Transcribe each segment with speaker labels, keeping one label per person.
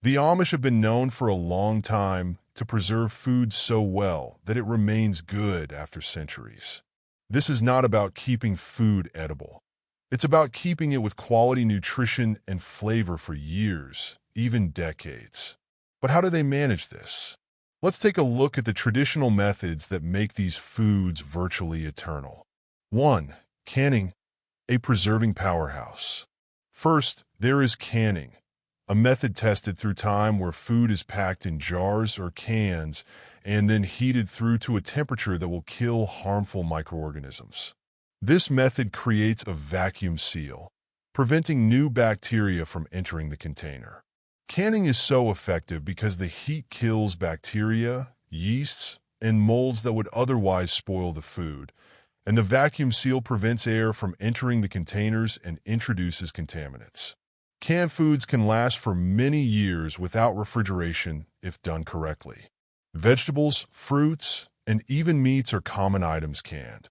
Speaker 1: The Amish have been known for a long time to preserve food so well that it remains good after centuries. This is not about keeping food edible. It's about keeping it with quality nutrition and flavor for years, even decades. But how do they manage this? Let's take a look at the traditional methods that make these foods virtually eternal. 1. Canning, a preserving powerhouse. First, there is canning, a method tested through time where food is packed in jars or cans and then heated through to a temperature that will kill harmful microorganisms. This method creates a vacuum seal, preventing new bacteria from entering the container. Canning is so effective because the heat kills bacteria, yeasts, and molds that would otherwise spoil the food, and the vacuum seal prevents air from entering the containers and introduces contaminants. Canned foods can last for many years without refrigeration if done correctly. Vegetables, fruits, and even meats are common items canned.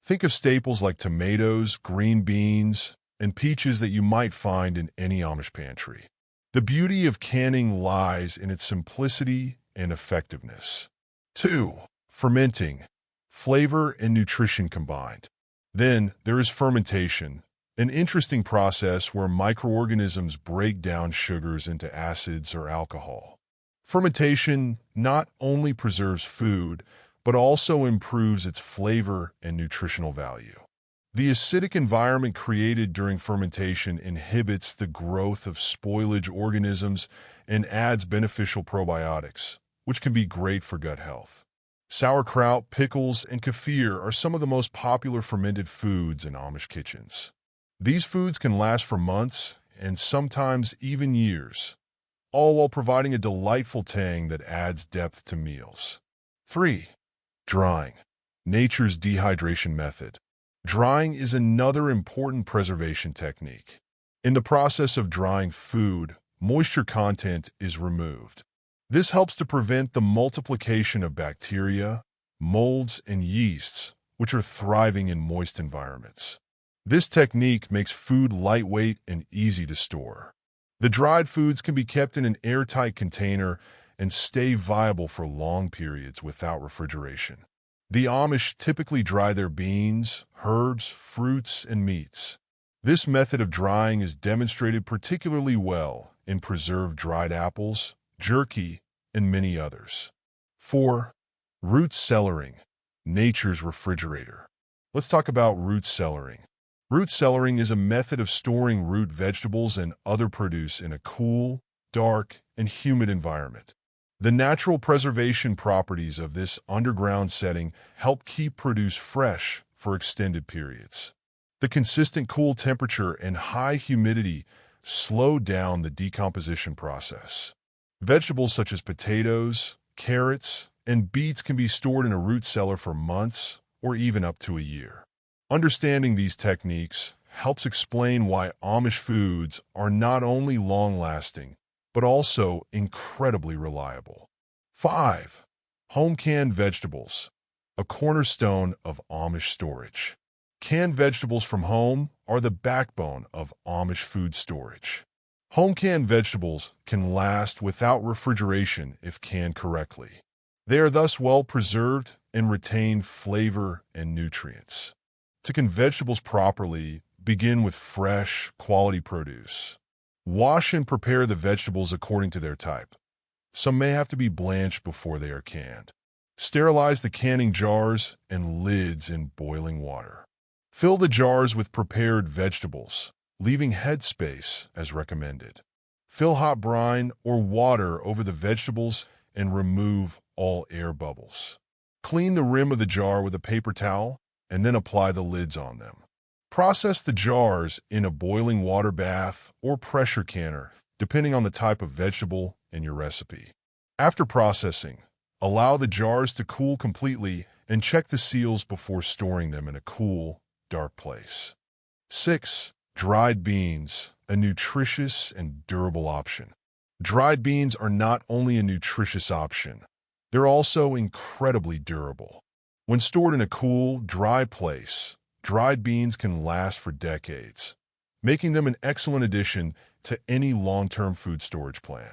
Speaker 1: Think of staples like tomatoes, green beans, and peaches that you might find in any Amish pantry. The beauty of canning lies in its simplicity and effectiveness. 2. Fermenting, flavor and nutrition combined. Then there is fermentation, an interesting process where microorganisms break down sugars into acids or alcohol. Fermentation not only preserves food, but also improves its flavor and nutritional value. The acidic environment created during fermentation inhibits the growth of spoilage organisms and adds beneficial probiotics, which can be great for gut health. Sauerkraut, pickles, and kefir are some of the most popular fermented foods in Amish kitchens. These foods can last for months and sometimes even years, all while providing a delightful tang that adds depth to meals. 3. Drying, nature's dehydration method. Drying is another important preservation technique. In the process of drying food, moisture content is removed. This helps to prevent the multiplication of bacteria, molds, and yeasts, which are thriving in moist environments. This technique makes food lightweight and easy to store. The dried foods can be kept in an airtight container and stay viable for long periods without refrigeration. The Amish typically dry their beans, herbs, fruits, and meats. This method of drying is demonstrated particularly well in preserved dried apples, jerky, and many others. 4. Root cellaring, nature's refrigerator. Let's talk about root cellaring. Root cellaring is a method of storing root vegetables and other produce in a cool, dark, and humid environment. The natural preservation properties of this underground setting help keep produce fresh for extended periods. The consistent cool temperature and high humidity slow down the decomposition process. Vegetables such as potatoes, carrots, and beets can be stored in a root cellar for months or even up to a year. Understanding these techniques helps explain why Amish foods are not only long-lasting, but also incredibly reliable. 5. Home canned vegetables, a cornerstone of Amish storage. Canned vegetables from home are the backbone of Amish food storage. Home canned vegetables can last without refrigeration if canned correctly. They are thus well preserved and retain flavor and nutrients. To can vegetables properly, begin with fresh, quality produce. Wash and prepare the vegetables according to their type. Some may have to be blanched before they are canned. Sterilize the canning jars and lids in boiling water. Fill the jars with prepared vegetables, leaving head space as recommended. Fill hot brine or water over the vegetables and remove all air bubbles. Clean the rim of the jar with a paper towel and then apply the lids on them. Process the jars in a boiling water bath or pressure canner, depending on the type of vegetable and your recipe. After processing, allow the jars to cool completely and check the seals before storing them in a cool, dark place. 6. Dried beans, a nutritious and durable option. Dried beans are not only a nutritious option, they're also incredibly durable. When stored in a cool, dry place, dried beans can last for decades, making them an excellent addition to any long-term food storage plan.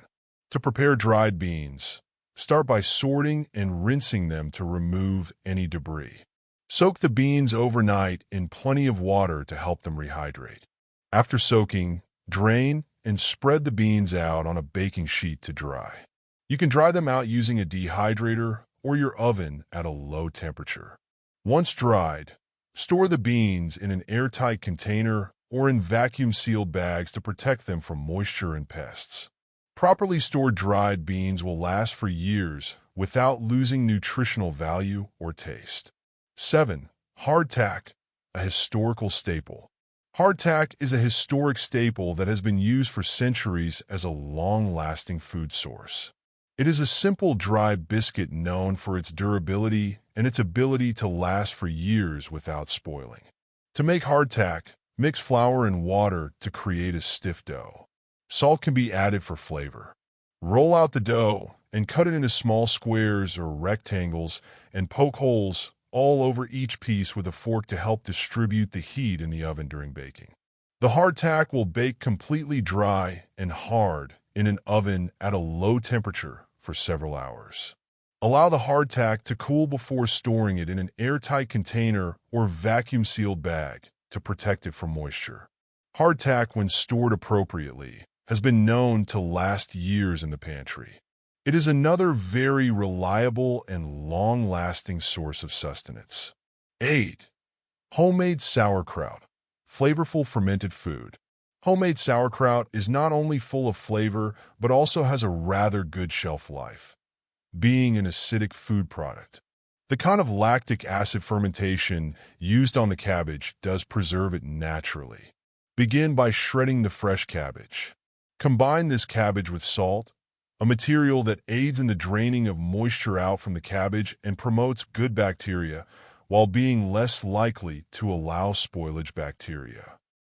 Speaker 1: To prepare dried beans, start by sorting and rinsing them to remove any debris. Soak the beans overnight in plenty of water to help them rehydrate. After soaking, drain and spread the beans out on a baking sheet to dry. You can dry them out using a dehydrator or your oven at a low temperature. Once dried, store the beans in an airtight container or in vacuum-sealed bags to protect them from moisture and pests. Properly stored dried beans will last for years without losing nutritional value or taste. 7. Hardtack, a historical staple. Hardtack is a historic staple that has been used for centuries as a long-lasting food source. It is a simple dry biscuit known for its durability and its ability to last for years without spoiling. To make hardtack, mix flour and water to create a stiff dough. Salt can be added for flavor. Roll out the dough and cut it into small squares or rectangles and poke holes all over each piece with a fork to help distribute the heat in the oven during baking. The hardtack will bake completely dry and hard in an oven at a low temperature for several hours. Allow the hardtack to cool before storing it in an airtight container or vacuum-sealed bag to protect it from moisture. Hardtack, when stored appropriately, has been known to last years in the pantry. It is another very reliable and long-lasting source of sustenance. 8. Homemade sauerkraut, flavorful fermented food. Homemade sauerkraut is not only full of flavor, but also has a rather good shelf life, being an acidic food product. The kind of lactic acid fermentation used on the cabbage does preserve it naturally. Begin by shredding the fresh cabbage. Combine this cabbage with salt, a material that aids in the draining of moisture out from the cabbage and promotes good bacteria, while being less likely to allow spoilage bacteria.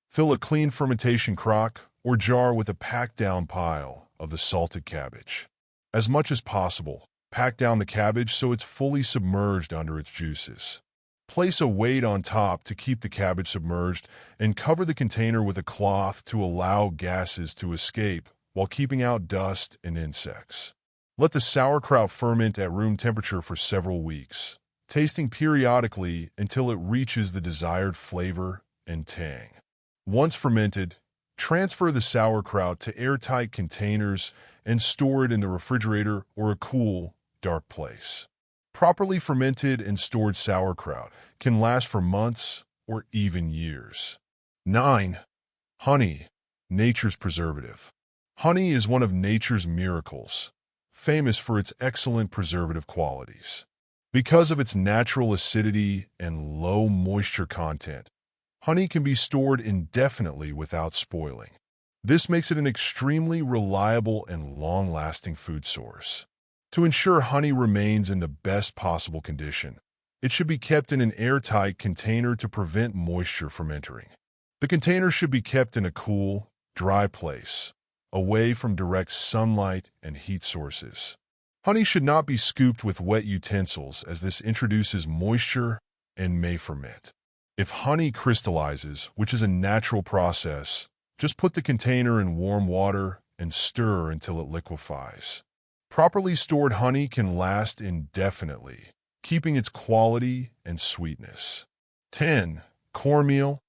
Speaker 1: Fill a clean fermentation crock or jar with a packed-down pile of the salted cabbage. As much as possible, pack down the cabbage so it's fully submerged under its juices. Place a weight on top to keep the cabbage submerged and cover the container with a cloth to allow gases to escape while keeping out dust and insects. Let the sauerkraut ferment at room temperature for several weeks, tasting periodically until it reaches the desired flavor and tang. Once fermented, transfer the sauerkraut to airtight containers and store it in the refrigerator or a cool, dark place. Properly fermented and stored sauerkraut can last for months or even years. 9. Honey, nature's preservative. Honey is one of nature's miracles, famous for its excellent preservative qualities. Because of its natural acidity and low moisture content, honey can be stored indefinitely without spoiling. This makes it an extremely reliable and long-lasting food source. To ensure honey remains in the best possible condition, it should be kept in an airtight container to prevent moisture from entering. The container should be kept in a cool, dry place, away from direct sunlight and heat sources. Honey should not be scooped with wet utensils as this introduces moisture and may ferment. If honey crystallizes, which is a natural process, just put the container in warm water and stir until it liquefies. Properly stored honey can last indefinitely, keeping its quality and sweetness. 10. Cornmeal,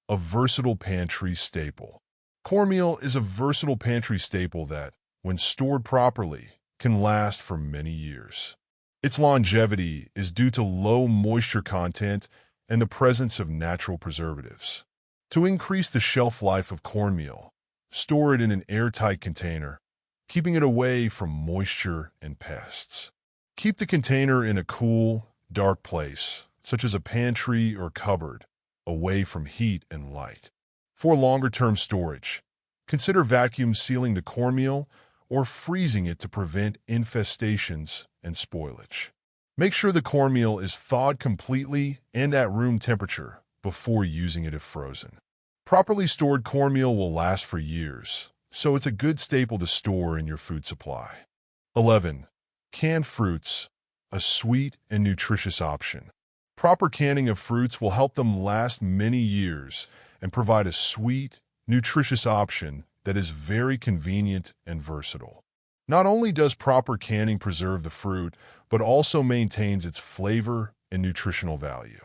Speaker 1: a versatile pantry staple. Cornmeal is a versatile pantry staple that, when stored properly, can last for many years. Its longevity is due to low moisture content and the presence of natural preservatives. To increase the shelf life of cornmeal, store it in an airtight container, keeping it away from moisture and pests. Keep the container in a cool, dark place, such as a pantry or cupboard, away from heat and light. For longer-term storage, consider vacuum sealing the cornmeal or freezing it to prevent infestations and spoilage. Make sure the cornmeal is thawed completely and at room temperature before using it if frozen. Properly stored cornmeal will last for years, so it's a good staple to store in your food supply. 11. Canned fruits, a sweet and nutritious option. Proper canning of fruits will help them last many years and provide a sweet, nutritious option that is very convenient and versatile. Not only does proper canning preserve the fruit, but also maintains its flavor and nutritional value.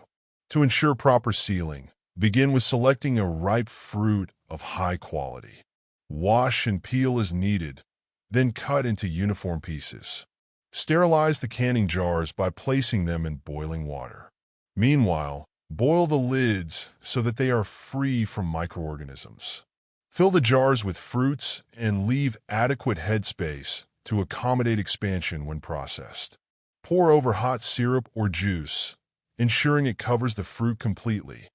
Speaker 1: To ensure proper sealing, begin with selecting a ripe fruit of high quality. Wash and peel as needed, then cut into uniform pieces. Sterilize the canning jars by placing them in boiling water. Meanwhile, boil the lids so that they are free from microorganisms. Fill the jars with fruits and leave adequate headspace to accommodate expansion when processed. Pour over hot syrup or juice, ensuring it covers the fruit completely.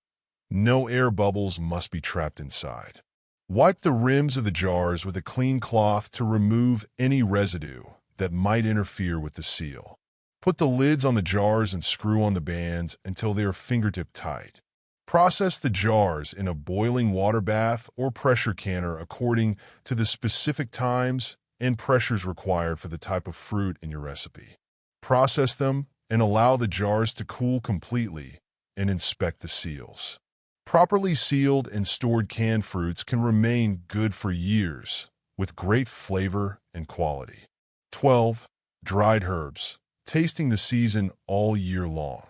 Speaker 1: No air bubbles must be trapped inside. Wipe the rims of the jars with a clean cloth to remove any residue that might interfere with the seal. Put the lids on the jars and screw on the bands until they are fingertip tight. Process the jars in a boiling water bath or pressure canner according to the specific times and pressures required for the type of fruit in your recipe. Process them and allow the jars to cool completely and inspect the seals. Properly sealed and stored canned fruits can remain good for years with great flavor and quality. 12. Dried herbs. Tasting the season all year long.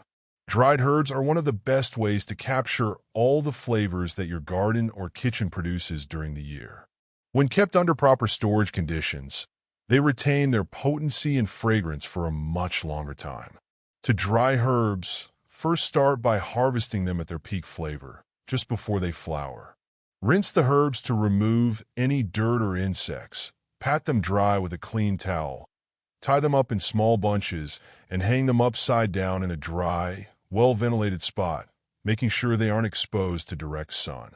Speaker 1: Dried herbs are one of the best ways to capture all the flavors that your garden or kitchen produces during the year. When kept under proper storage conditions, they retain their potency and fragrance for a much longer time. To dry herbs, first start by harvesting them at their peak flavor, just before they flower. Rinse the herbs to remove any dirt or insects. Pat them dry with a clean towel. Tie them up in small bunches and hang them upside down in a dry, well-ventilated spot, making sure they aren't exposed to direct sun.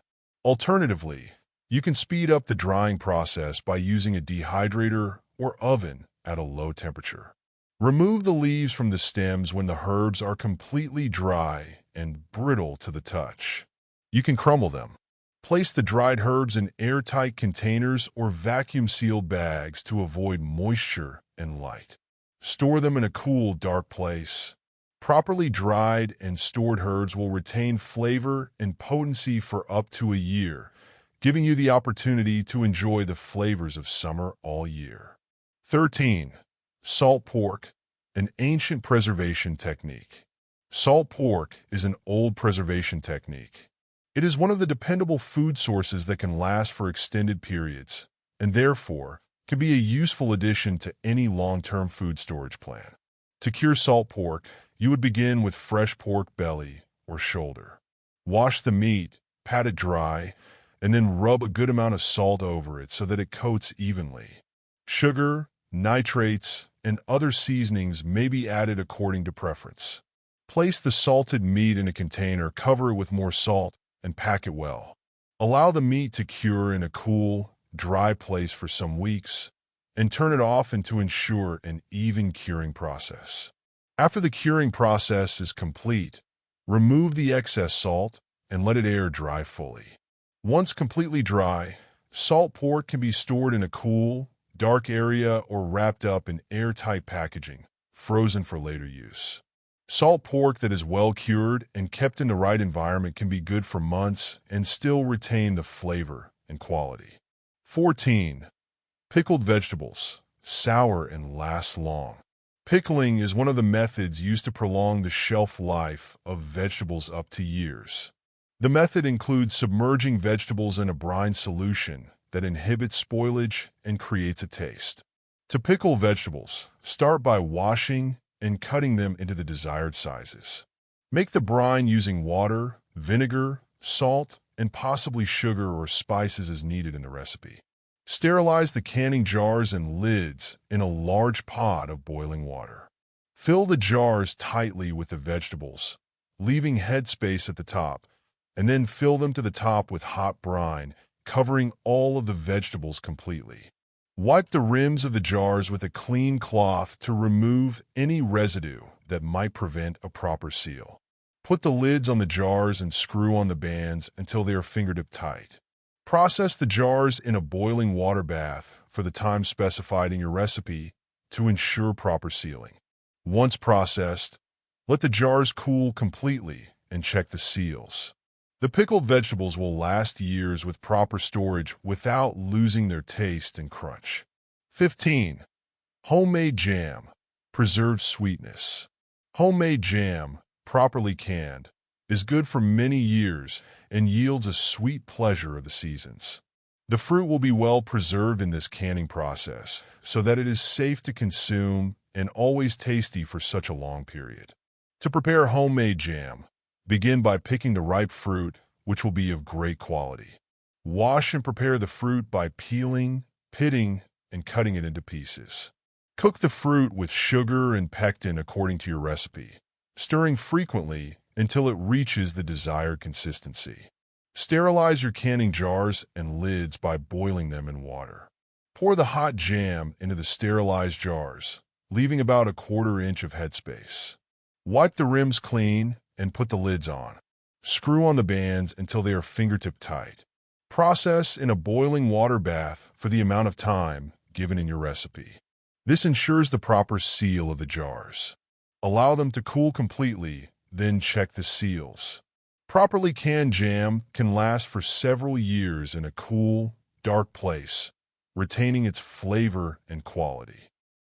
Speaker 1: Alternatively, you can speed up the drying process by using a dehydrator or oven at a low temperature. Remove the leaves from the stems when the herbs are completely dry and brittle to the touch. You can crumble them. Place the dried herbs in airtight containers or vacuum-sealed bags to avoid moisture and light. Store them in a cool, dark place. Properly dried and stored herbs will retain flavor and potency for up to a year, giving you the opportunity to enjoy the flavors of summer all year. 13. Salt pork, an ancient preservation technique. Salt pork is an old preservation technique. It is one of the dependable food sources that can last for extended periods, and therefore can be a useful addition to any long-term food storage plan. To cure salt pork, you would begin with fresh pork belly or shoulder. Wash the meat, pat it dry, and then rub a good amount of salt over it so that it coats evenly. Sugar, nitrates, and other seasonings may be added according to preference. Place the salted meat in a container, cover it with more salt, and pack it well. Allow the meat to cure in a cool, dry place for some weeks, and turn it off to ensure an even curing process. After the curing process is complete, remove the excess salt and let it air dry fully. Once completely dry, salt pork can be stored in a cool, dark area or wrapped up in airtight packaging, frozen for later use. Salt pork that is well cured and kept in the right environment can be good for months and still retain the flavor and quality. 14. Pickled vegetables, sour and last long. Pickling is one of the methods used to prolong the shelf life of vegetables up to years. The method includes submerging vegetables in a brine solution that inhibits spoilage and creates a taste. To pickle vegetables, start by washing and cutting them into the desired sizes. Make the brine using water, vinegar, salt, and possibly sugar or spices as needed in the recipe. Sterilize the canning jars and lids in a large pot of boiling water. Fill the jars tightly with the vegetables, leaving headspace at the top, and then fill them to the top with hot brine, covering all of the vegetables completely. Wipe the rims of the jars with a clean cloth to remove any residue that might prevent a proper seal. Put the lids on the jars and screw on the bands until they are fingertip tight. Process the jars in a boiling water bath for the time specified in your recipe to ensure proper sealing. Once processed, let the jars cool completely and check the seals. The pickled vegetables will last years with proper storage without losing their taste and crunch. 15. Homemade jam, preserved sweetness. Homemade jam, properly canned, is good for many years and yields a sweet pleasure of the seasons. The fruit will be well preserved in this canning process so that it is safe to consume and always tasty for such a long period. To prepare homemade jam, begin by picking the ripe fruit, which will be of great quality. Wash and prepare the fruit by peeling, pitting, and cutting it into pieces. Cook the fruit with sugar and pectin according to your recipe, stirring frequently until it reaches the desired consistency. Sterilize your canning jars and lids by boiling them in water. Pour the hot jam into the sterilized jars, leaving about a 1/4 inch of headspace. Wipe the rims clean and put the lids on. Screw on the bands until they are fingertip tight. Process in a boiling water bath for the amount of time given in your recipe. This ensures the proper seal of the jars. Allow them to cool completely, then check the seals. Properly canned jam can last for several years in a cool, dark place, retaining its flavor and quality.